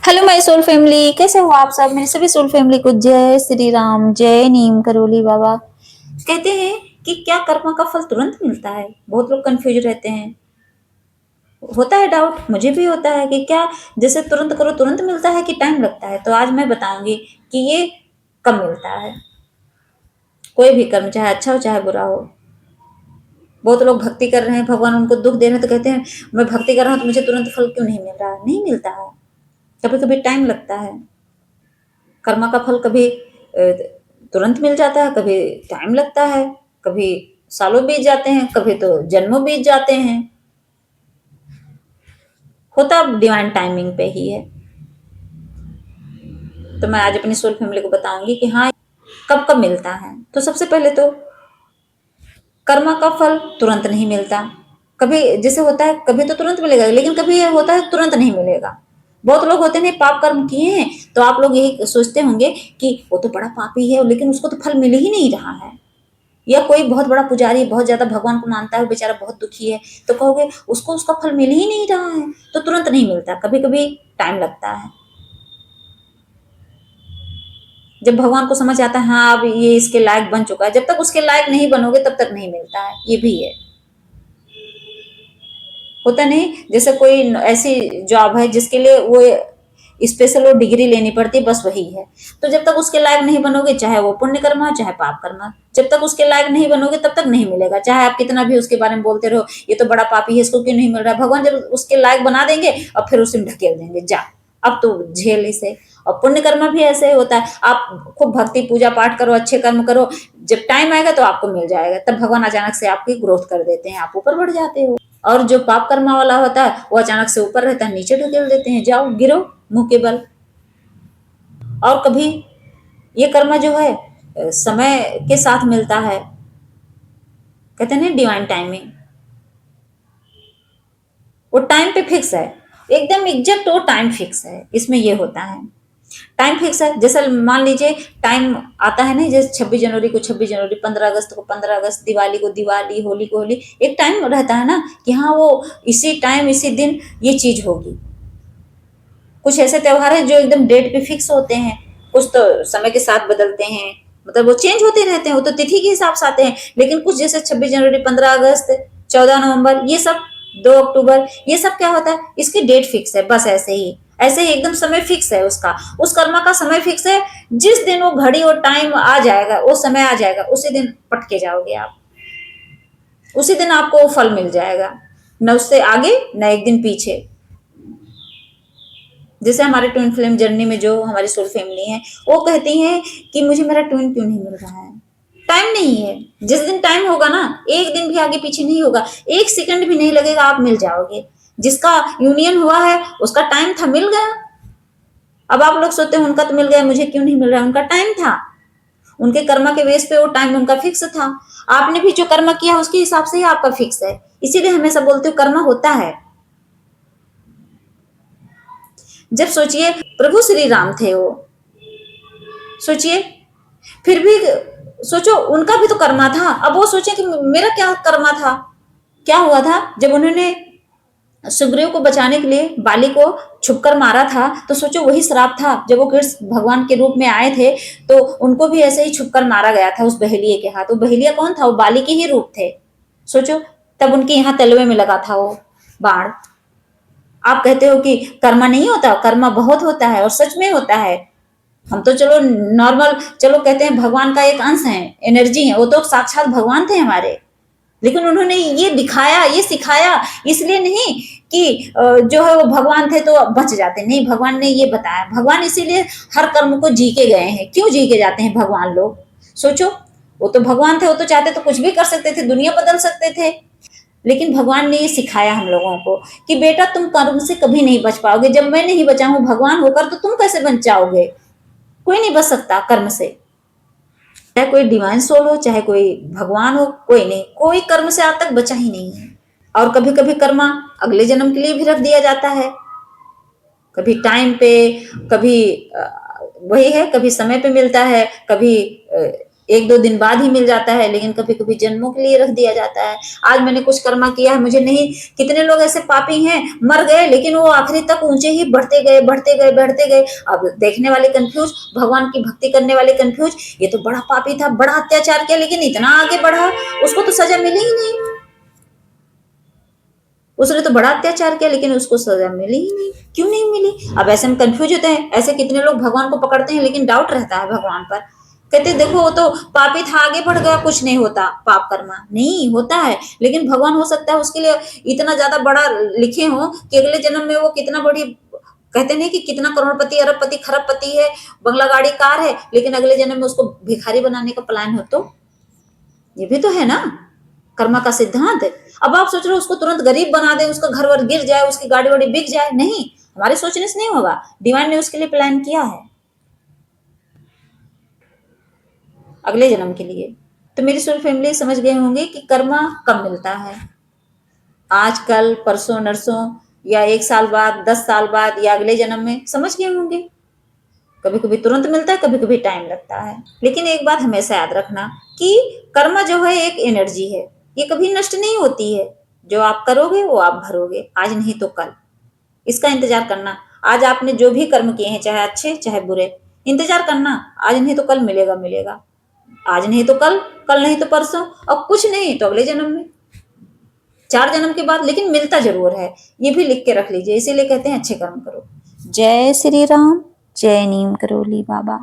Hello my soul family, कैसे हो आप सब। मेरी सभी सोल फैमिली को जय श्री राम, जय नीम करोली बाबा। कहते हैं कि क्या कर्म का फल तुरंत मिलता है। बहुत लोग कंफ्यूज रहते हैं, होता है डाउट, मुझे भी होता है कि क्या जैसे तुरंत करो तुरंत मिलता है कि टाइम लगता है। तो आज मैं बताऊंगी कि ये कब मिलता है। कोई भी कर्म, चाहे अच्छा हो चाहे बुरा हो। बहुत लोग भक्ति कर रहे हैं, भगवान उनको दुख दे रहे हैं तो कहते हैं मैं भक्ति कर रहा हूं तो मुझे तुरंत फल क्यों नहीं मिल रहा है। नहीं मिलता है, कभी कभी टाइम लगता है। कर्म का फल कभी तुरंत मिल जाता है, कभी टाइम लगता है, कभी सालों बीत जाते हैं, कभी तो जन्मों बीत जाते हैं। होता डिवाइन टाइमिंग पे ही है। तो मैं आज अपनी सोल फैमिली को बताऊंगी कि हाँ कब कब मिलता है। तो सबसे पहले तो कर्म का फल तुरंत नहीं मिलता। कभी जैसे होता है कभी तो तुरंत मिलेगा, लेकिन कभी होता है तुरंत नहीं मिलेगा। बहुत लोग होते हैं पाप कर्म किए हैं तो आप लोग यही सोचते होंगे कि वो तो बड़ा पापी है लेकिन उसको तो फल मिल ही नहीं रहा है। या कोई बहुत बड़ा पुजारी बहुत ज्यादा भगवान को मानता है, बेचारा बहुत दुखी है, तो कहोगे उसको उसका फल मिल ही नहीं रहा है। तो तुरंत नहीं मिलता, कभी कभी टाइम लगता है। जब भगवान को समझ आता है हाँ अब ये इसके लायक बन चुका है, जब तक उसके लायक नहीं बनोगे तब तक नहीं मिलता है। ये भी है, होता नहीं। जैसे कोई ऐसी जॉब है जिसके लिए वो स्पेशल वो डिग्री लेनी पड़ती है, बस वही है। तो जब तक उसके लायक नहीं बनोगे, चाहे वो पुण्य कर्म हो चाहे पाप कर्म हो, जब तक उसके लायक नहीं बनोगे तब तक नहीं मिलेगा। चाहे आप कितना भी उसके बारे में बोलते रहो ये तो बड़ा पापी है इसको क्यों नहीं मिल रहा, भगवान जब उसके लायक बना देंगे और फिर उसे ढकेल देंगे, जा अब तो झेल इसे। और पुण्य कर्म भी ऐसे ही होता है, आप खूब भक्ति पूजा पाठ करो, अच्छे कर्म करो, जब टाइम आएगा तो आपको मिल जाएगा, तब भगवान अचानक से आपकी ग्रोथ कर देते हैं, आप ऊपर बढ़ जाते हो। और जो पाप कर्मा वाला होता है वो अचानक से ऊपर रहता है, नीचे ढकेल देते हैं, जाओ गिरो मुंह के बल। और कभी ये कर्म जो है समय के साथ मिलता है, कहते हैं डिवाइन टाइमिंग। वो टाइम पे फिक्स है, एकदम एग्जैक्ट वो टाइम फिक्स है। इसमें ये होता है टाइम फिक्स है। जैसे मान लीजिए टाइम आता है ना, जैसे 26 जनवरी को 26 जनवरी, 15 अगस्त को 15 अगस्त, दिवाली को दिवाली, होली को होली, एक टाइम रहता है ना कि हाँ वो इसी टाइम इसी दिन ये चीज होगी। कुछ ऐसे त्योहार है जो एकदम डेट पे फिक्स होते हैं, कुछ तो समय के साथ बदलते हैं, मतलब वो चेंज होते रहते हैं, वो तो तिथि के हिसाब से आते हैं। लेकिन कुछ जैसे 26 जनवरी, 15 अगस्त, 14 नवंबर, ये सब 2 अक्टूबर, ये सब क्या होता है इसकी डेट फिक्स है। बस ऐसे ही ऐसे ही एकदम समय फिक्स है उसका, उस कर्म का समय फिक्स है। जिस दिन वो घड़ी और टाइम आ जाएगा, वो समय आ जाएगा, उसी दिन पटके जाओगे आप, उसी दिन आपको वो फल मिल जाएगा, न उससे आगे न एक दिन पीछे। जैसे हमारे ट्विन फ्लेम जर्नी में जो हमारी सोल फैमिली है वो कहती हैं कि मुझे मेरा ट्विन क्यों नहीं मिल रहा है। टाइम नहीं है, जिस दिन टाइम होगा ना, एक दिन भी आगे पीछे नहीं होगा, एक सेकंड भी नहीं लगेगा, आप मिल जाओगे। जिसका यूनियन हुआ है उसका टाइम था, मिल गया। अब आप लोग सोचते हैं उनका तो मिल गया, मुझे क्यों नहीं मिल रहा है। उनका टाइम था, उनके कर्म के बेस पे वो टाइम उनका फिक्स था। आपने भी जो कर्म किया उसके हिसाब से ही आपका फिक्स है। इसीलिए हमेशा बोलते हो कर्म होता है। जब सोचिए प्रभु श्री राम थे, वो सोचिए, फिर भी सोचो उनका भी तो कर्मा था। अब वो सोचे कि मेरा क्या कर्मा था। क्या हुआ था जब उन्होंने सुग्रीव को बचाने के लिए बाली को छुपकर मारा था, तो सोचो वही श्राप था। जब वो कृष्ण भगवान के रूप में आए थे तो उनको भी ऐसे ही छुपकर मारा गया था उस बहेलिए के हाथ। वो बहेलिया कौन था, वो बाली के ही रूप थे। सोचो तब उनके यहाँ तलवे में लगा था वो बाण। आप कहते हो कि कर्मा नहीं होता, कर्मा बहुत होता है और सच में होता है। हम तो चलो नॉर्मल, चलो कहते हैं भगवान का एक अंश है, एनर्जी है, वो तो साक्षात भगवान थे हमारे। लेकिन उन्होंने ये दिखाया, ये सिखाया, इसलिए नहीं कि जो है वो भगवान थे तो बच जाते, नहीं, भगवान ने ये बताया। भगवान इसीलिए हर कर्म को जी के गए हैं। क्यों जी के जाते हैं भगवान लोग, सोचो। वो तो भगवान थे, वो तो चाहते तो कुछ भी कर सकते थे, दुनिया बदल सकते थे। लेकिन भगवान ने ये सिखाया हम लोगों को कि बेटा तुम कर्म से कभी नहीं बच पाओगे। जब मैं नहीं बचा हूं भगवान होकर तो तुम कैसे बच जाओगे। कोई नहीं बच सकता कर्म से, चाहे कोई डिवाइन सोल हो चाहे कोई भगवान हो, कोई नहीं, कोई कर्म से आज तक बचा ही नहीं है। और कभी कभी कर्मा अगले जन्म के लिए भी रख दिया जाता है, कभी टाइम पे, कभी वही है, कभी समय पे मिलता है, कभी एक दो दिन बाद ही मिल जाता है, लेकिन कभी कभी जन्मों के लिए रख दिया जाता है। आज मैंने कुछ कर्मा किया है, मुझे नहीं, कितने लोग ऐसे पापी हैं मर गए, लेकिन वो आखिरी तक ऊंचे ही बढ़ते गए बढ़ते गए बढ़ते गए। अब देखने वाले कंफ्यूज, भगवान की भक्ति करने वाले कंफ्यूज, ये तो बड़ा पापी था, बड़ा अत्याचार किया, लेकिन इतना आगे बढ़ा, उसको तो सजा मिली ही नहीं। उसने तो बड़ा अत्याचार किया, लेकिन उसको सजा मिली ही नहीं, क्यों नहीं मिली? अब ऐसे में कंफ्यूज होते हैं। ऐसे कितने लोग भगवान को पकड़ते हैं, लेकिन डाउट रहता है भगवान पर, कहते देखो वो तो पापी था, आगे बढ़ गया, कुछ नहीं होता, पाप कर्मा नहीं होता है। लेकिन भगवान हो सकता है उसके लिए इतना ज्यादा बड़ा लिखे हो कि अगले जन्म में वो कितना बड़ी, कहते नहीं कि कितना करोड़पति अरबपति खरबपति है, बंगला गाड़ी कार है, लेकिन अगले जन्म में उसको भिखारी बनाने का प्लान हो, तो ये भी तो है ना कर्मा का सिद्धांत। अब आप सोच रहे हो उसको तुरंत गरीब बना दे, उसका घर वर गिर जाए, उसकी गाड़ी वाड़ी बिक जाए, नहीं, हमारे सोचने से नहीं होगा, डिवाइन ने उसके लिए प्लान किया है अगले जन्म के लिए। तो मेरी सोल फैमिली समझ गए होंगे कि कर्मा कब मिलता है, आज कल परसों नरसों, या 1 साल बाद, 10 साल बाद, या अगले जन्म में, समझ गए होंगे। कभी कभी तुरंत मिलता है, कभी कभी टाइम लगता है। लेकिन एक बात हमेशा याद रखना कि कर्मा जो है एक एनर्जी है, ये कभी नष्ट नहीं होती है। जो आप करोगे वो आप भरोगे, आज नहीं तो कल। इसका इंतजार करना, आज आपने जो भी कर्म किए हैं, चाहे अच्छे चाहे बुरे, इंतजार करना, आज नहीं तो कल मिलेगा मिलेगा। आज नहीं तो कल, कल नहीं तो परसों, और कुछ नहीं तो अगले जन्म में, 4 जन्म के बाद, लेकिन मिलता जरूर है। ये भी लिख के रख लीजिए, इसीलिए कहते हैं अच्छे कर्म करो। जय श्री राम, जय नीम करोली बाबा।